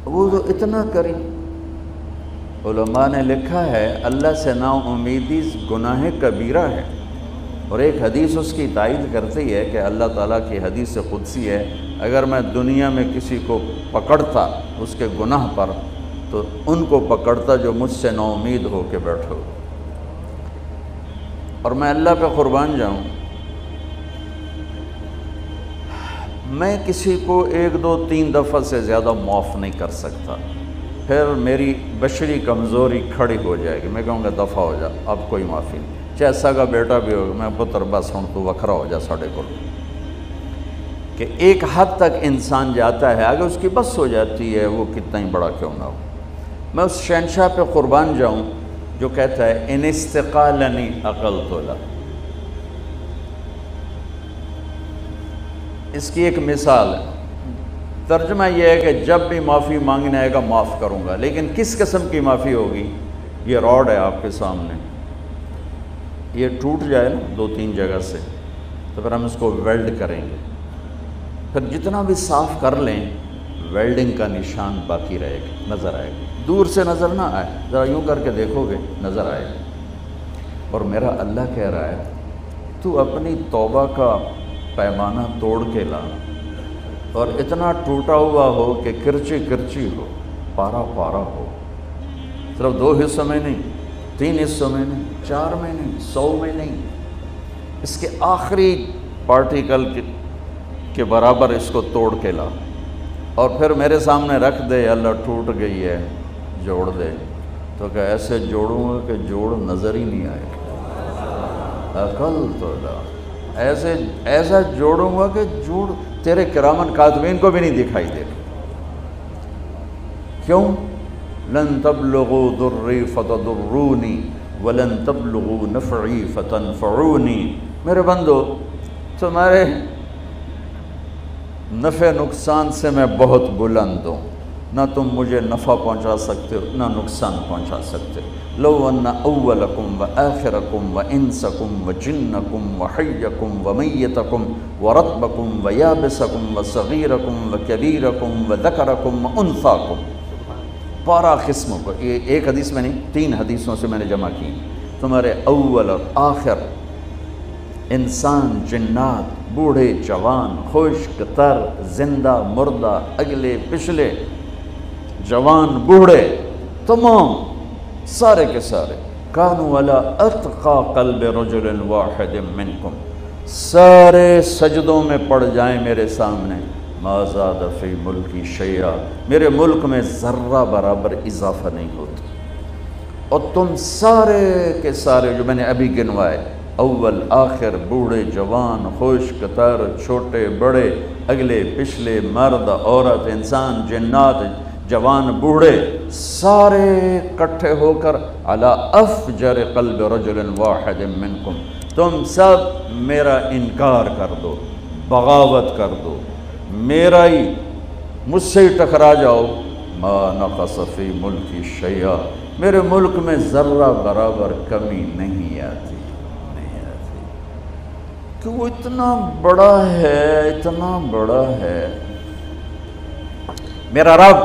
وہ تو اتنا کری۔ علماء نے لکھا ہے اللہ سے نا امیدی گناہ کبیرہ ہے، اور ایک حدیث اس کی تائید کرتی ہے کہ اللہ تعالیٰ کی حدیث قدسی ہے، اگر میں دنیا میں کسی کو پکڑتا اس کے گناہ پر تو ان کو پکڑتا جو مجھ سے نا امید ہو کے بیٹھو، اور میں اللہ پہ قربان جاؤں، میں کسی کو 1 2 3 دفعہ سے زیادہ معاف نہیں کر سکتا، پھر میری بشری کمزوری کھڑی ہو جائے گی، میں کہوں گا دفع ہو جا، اب کوئی معافی نہیں، چاہے سگا بیٹا بھی ہوگا، میں پتر بس ہوں تو وکھرا ہو جا ساڑھے کو، کہ ایک حد تک انسان جاتا ہے، اگر اس کی بس ہو جاتی ہے وہ کتنا ہی بڑا کیوں نہ ہو۔ میں اس شہنشاہ پہ قربان جاؤں جو کہتا ہے ان استقالنی عقلت له۔ اس کی ایک مثال ہے، ترجمہ یہ ہے کہ جب بھی معافی مانگنے آئے گا معاف کروں گا، لیکن کس قسم کی معافی ہوگی؟ یہ راڈ ہے آپ کے سامنے، یہ ٹوٹ جائے نا 2 3 جگہ سے تو پھر ہم اس کو ویلڈ کریں گے، پھر جتنا بھی صاف کر لیں ویلڈنگ کا نشان باقی رہے گا، نظر آئے گا، دور سے نظر نہ آئے، ذرا یوں کر کے دیکھو گے نظر آئے گا۔ اور میرا اللہ کہہ رہا ہے تو اپنی توبہ کا پیمانہ توڑ کے لا، اور اتنا ٹوٹا ہوا ہو کہ کرچی کرچی ہو، پارا پارا ہو، صرف 2 حصوں میں نہیں، 3 حصوں میں نہیں، 4 میں نہیں، 100 میں نہیں، اس کے آخری پارٹیکل کے برابر اس کو توڑ کے لا، اور پھر میرے سامنے رکھ دے، اللہ ٹوٹ گئی ہے جوڑ دے، تو کہ ایسے جوڑوں گا کہ جوڑ نظر ہی نہیں آئے گا، عقل تو لا، ایسا جوڑوں گا کہ جوڑ تیرے کرامن کاتبین کو بھی نہیں دکھائی دے گا۔ کیوں؟ لن تبلغوا ضری فتضرونی ولن تبلغوا نفعی فتنفعونی، میرے بندو تمہارے نفع نقصان سے میں بہت بلند ہوں، نہ تم مجھے نفع پہنچا سکتے ہو نہ نقصان پہنچا سکتے ہو۔ لو ان اولکم و آخرکم و انسکم و جنکم و حیکم و میتکم و رطبکم و یابسکم و صغیرکم و کبیرکم و ذکرکم و انثاکم، 12 قسموں کو، یہ ایک حدیث میں نہیں 3 حدیثوں سے میں نے جمع کی، تمہارے اول اور آخر، انسان، جنات، بوڑھے جوان، خشک تر، زندہ مردہ، اگلے پچھلے، جوان بوڑھے، تمام سارے کے سارے، کانوا علی اتقى قلب رجل واحد منکم، سارے سجدوں میں پڑ جائیں میرے سامنے، ما زاد فی ملکی شیئا، میرے ملک میں ذرہ برابر اضافہ نہیں ہوتا، اور تم سارے کے سارے جو میں نے ابھی گنوائے، اول آخر، بوڑھے جوان، خشک تر، چھوٹے بڑے، اگلے پچھلے، مرد عورت، انسان جنات، جوان بوڑھے، سارے اکٹھے ہو کر علی افجر قلب رجل واحد منکم، تم سب میرا انکار کر دو، بغاوت کر دو، میرا ہی مجھ سے ہی ٹکرا جاؤ، ما نقص فی ملکی شیئا، میرے ملک میں ذرہ برابر کمی نہیں آتی، کہ وہ اتنا بڑا ہے، اتنا بڑا ہے۔ میرا رب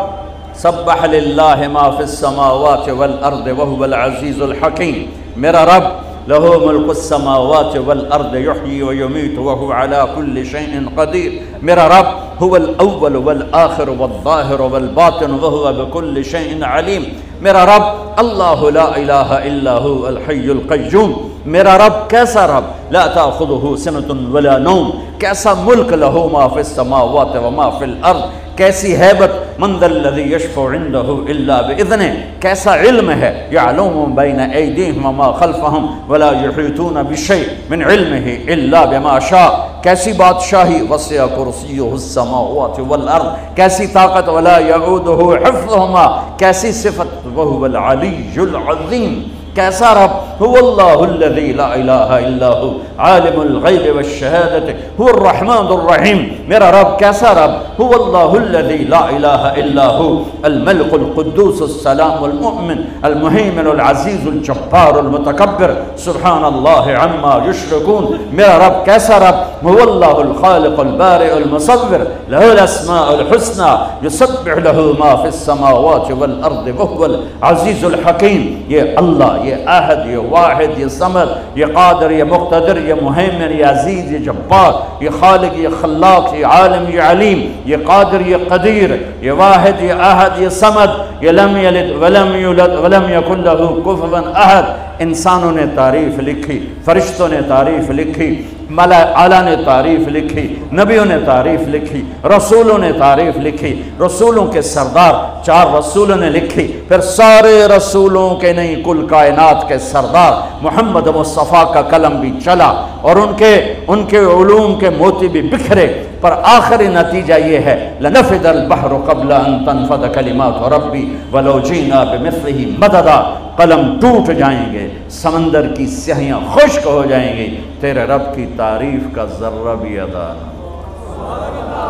سبح للہ ما فی السماوات والارض وهو العزیز الحکیم، میرا رب لہ ملک السماوات والارض یحیی ویمیت وهو علی کل شیء قدیر، میرا رب هو الاول والآخر والظاہر والباطن وهو بكل شیء علیم، میرا رب اللہ لا الہ الا هو الحی القیوم، میرا رب کیسا رب، لا تأخذہ سنۃ ولا نوم، کیسا ملک، لہ ما فی السماوات وما فی الارض، کیسی ہیبت، من ذا الذی یشفع عندہ الا باذنہ، کیسا علم ہے، یعلم بین ایدیہم وما خلفہم ولا یحیطون بشیء من علمہ الا بما شاء، کیسی بادشاہی، وسع کرسیہ السماوات والارض، کیسی طاقت، ولا یعودہ حفظہما، کیسی صفت، وہو العلی العظیم، کیسا رب؟ هو اللہ الذی لا الہ الا هو عالم الغیب والشہادۃ هو الرحمن الرحیم. میرا رب کیسا رب؟ هو اللہ الذی لا الہ الا هو الملک القدوس السلام المؤمن المہیمن العزیز الجبار المتکبر سبحان اللہ عما یشرکون. میرا رب کیسا رب؟ هو اللہ الخالق البارئ المصور له الاسماء الحسنى یسبح له ما فی السماوات والارض وهو العزیز الحکیم. یہ اللہ، یہ احد، یہ واحد، یہ صمد، یہ قادر، یہ مقتدر، یہ مہیمن، یہ عزیز، یہ جبار، یہ خالق، یہ خلاق، یہ عالم، یہ علیم، یہ قادر، یہ قدیر، یہ واحد، یہ احد، یہ صمد، یہ لم یلد ولم یولد ولم یکن لہ کفوا احد. انسانوں نے تعریف لکھی، فرشتوں نے تعریف لکھی، ملائکہ اعلیٰ نے تعریف لکھی، نبیوں نے تعریف لکھی، رسولوں نے تعریف لکھی. رسولوں کے سردار 4 رسولوں نے لکھی، پھر سارے رسولوں کے نہیں کل کائنات کے سردار محمد مصطفیٰ کا قلم بھی چلا اور ان کے علوم کے موتی بھی بکھرے، پر آخری نتیجہ یہ ہے لنفد البحر قبل ان تنفد کلمات ربی ولو جینا بمثلہ مددا. قلم ٹوٹ جائیں گے، سمندر کی سیاہیاں خشک ہو جائیں گی، تیرے رب کی تعریف کا ذرہ بھی ادا نہ،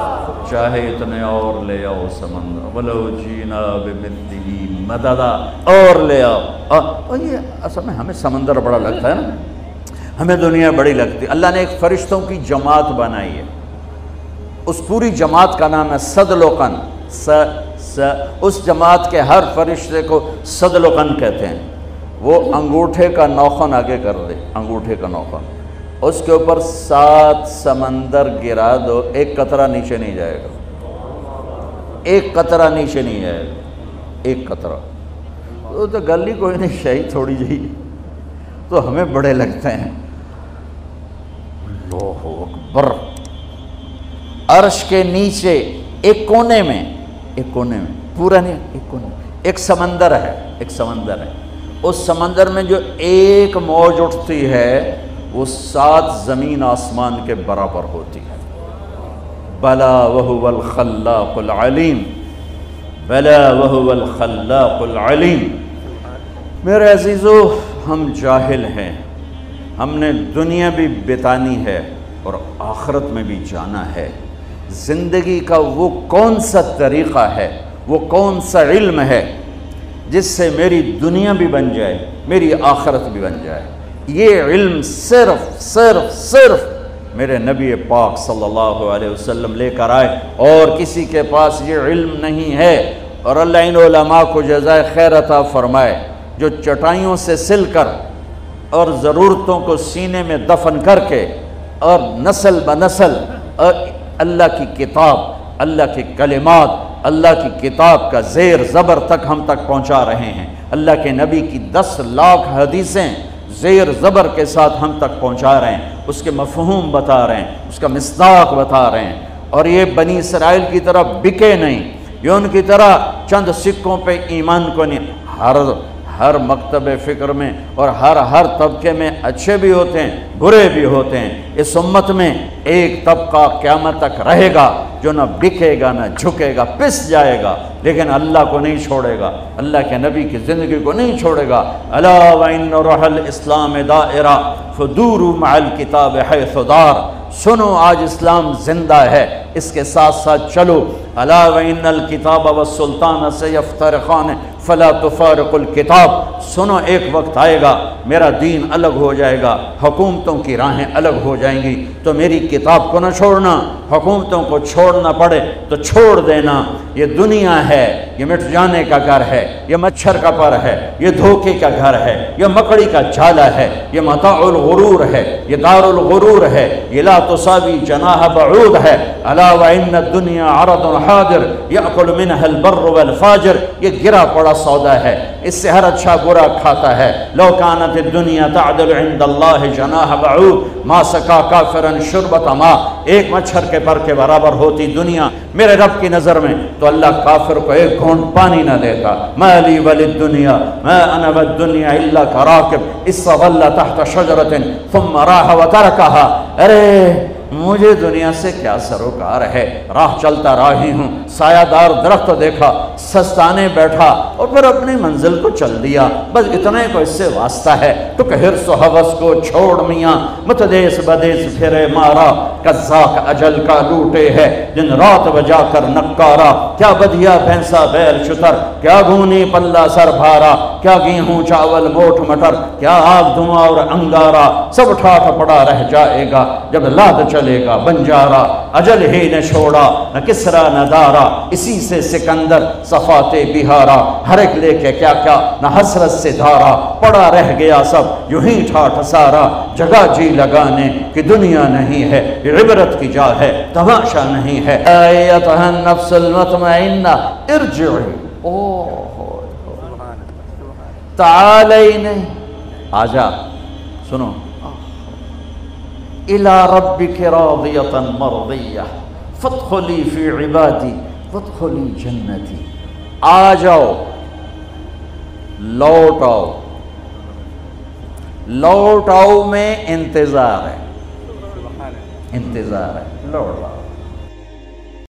چاہے اتنے اور لے آؤ سمندر، ولو جینا بمثلہ مددا، اور لے آؤ. اور یہ اصل میں ہمیں سمندر بڑا لگتا ہے نا، ہمیں دنیا بڑی لگتی ہے. اللہ نے ایک فرشتوں کی جماعت بنائی ہے، اس پوری جماعت کا نام ہے صدلقن. اس جماعت کے ہر فرشتے کو صدلقن کہتے ہیں. وہ انگوٹھے کا نوخن آگے کر دے، انگوٹھے کا نوخن، اس کے اوپر 7 سمندر گرا دو، ایک قطرہ نیچے نہیں جائے گا، ایک قطرہ نیچے نہیں جائے گا، ایک قطرہ. وہ تو گل ہی کوئی نہیں، شہید تھوڑی جی، تو ہمیں بڑے لگتے ہیں. اللہ اکبر. عرش کے نیچے ایک کونے میں پورا نہیں، ایک کونے میں ایک سمندر ہے، ایک سمندر ہے. اس سمندر میں جو ایک موج اٹھتی ہے وہ 7 زمین آسمان کے برابر ہوتی ہے. بلا وہو الخلاق العلیم، بلا وہو الخلاق العلیم. میرے عزیزو، ہم جاہل ہیں، ہم نے دنیا بھی بتانی ہے اور آخرت میں بھی جانا ہے. زندگی کا وہ کون سا طریقہ ہے، وہ کون سا علم ہے جس سے میری دنیا بھی بن جائے، میری آخرت بھی بن جائے. یہ علم صرف میرے نبی پاک صلی اللہ علیہ وسلم لے کر آئے، اور کسی کے پاس یہ علم نہیں ہے. اور اللہ ان علماء کو جزائے خیر عطا فرمائے جو چٹائیوں سے سل کر اور ضرورتوں کو سینے میں دفن کر کے اور نسل بنسل اور اللہ کی کتاب، اللہ کی کلمات، اللہ کی کتاب کا زیر زبر تک ہم تک پہنچا رہے ہیں. اللہ کے نبی کی 10 لاکھ حدیثیں زیر زبر کے ساتھ ہم تک پہنچا رہے ہیں، اس کے مفہوم بتا رہے ہیں، اس کا مصداق بتا رہے ہیں. اور یہ بنی اسرائیل کی طرح بکے نہیں، یہ ان کی طرح چند سکوں پہ ایمان کو نہیں. ہر مکتب فکر میں اور ہر طبقے میں اچھے بھی ہوتے ہیں، برے بھی ہوتے ہیں. اس امت میں ایک طبقہ قیامت تک رہے گا جو نہ بکے گا نہ جھکے گا، پس جائے گا، لیکن اللہ کو نہیں چھوڑے گا، اللہ کے نبی کی زندگی کو نہیں چھوڑے گا. الا وان روح الاسلام دائرہ فدوروا مع الکتاب حیث دار. سنو آج اسلام زندہ ہے، اس کے ساتھ ساتھ چلو. الا وان الکتاب والسلطان سیفترقان فلا تفارق الکتاب. سنو ایک وقت آئے گا میرا دین الگ ہو جائے گا، حکومتوں کی راہیں الگ ہو جائیں گی، تو میری کتاب کو نہ چھوڑنا. حکومتوں کو چھوڑنا پڑے تو چھوڑ دینا. یہ دنیا ہے، یہ مٹ جانے کا گھر ہے، یہ مچھر کا پر ہے، یہ دھوکے کا گھر ہے، یہ مکڑی کا جالا ہے، یہ متاع الغرور ہے، یہ دار الغرور ہے، یہ لا تساوی جناح بعود ہے. الا وان الدنیا عرض حاضر یاکل منها البر والفاجر. یہ گرا پڑا سودا ہے، اس سے ہر اچھا برا کھاتا ہے. لو كانت الدنيا تعدل عند الله جناح بعوض ما سقى كافرا شربة ماء. ایک مچھر کے پر کے برابر ہوتی دنیا میرے رب کی نظر میں تو اللہ کافر کو ایک گھونٹ پانی نہ دیتا. ما لي وللدنيا ما انا والدنيا الا كراكب استظل تحت شجرة ثم راح وتركها. ارے مجھے دنیا سے کیا سروکار ہے، راہ چلتا راہی ہوں، سایہ دار درخت دیکھا، سستانے بیٹھا، اور پھر اپنی منزل کو چل دیا، بس اتنے کو اس سے واسطہ ہے۔ تو کہ حرص و حوث کو چھوڑ میاں، متدیس بدیس پھرے مارا، قزاق اجل کا لوٹے ہے دن رات بجا کر نکارا۔ کیا بدھیا بھینسا بیل شتر، کیا گونی پلہ سر بھارا، کیا گیہوں چاول موٹ مٹر، کیا آگ دھواں اور انگارا، سب ٹھاٹھ پڑا رہ جائے گا جب لاد چلے گا بنجارا۔ اجل ہی نے چھوڑا نہ کسرا نہ دارا، اسی سے سکندر صفات بہارا۔ ہر ایک لے کے کیا کیا نہ حسرت سے دھارا، پڑا رہ گیا سب یوں ہی ٹھاٹھ سارا۔ جگہ جی لگانے کی دنیا نہیں ہے، یہ عبرت کی جا ہے تماشا نہیں ہے۔ ایتھا النفس المطمئنہ ارجعی، تعالی نہیں، آجا سنو، الی ربک راضیۃ مرضیہ فادخلی فی عبادی وادخلی جنتی۔ آ جاؤ، لوٹ آؤ، لوٹ آؤ میں انتظار ہے، انتظار ہے، لوٹ آؤ۔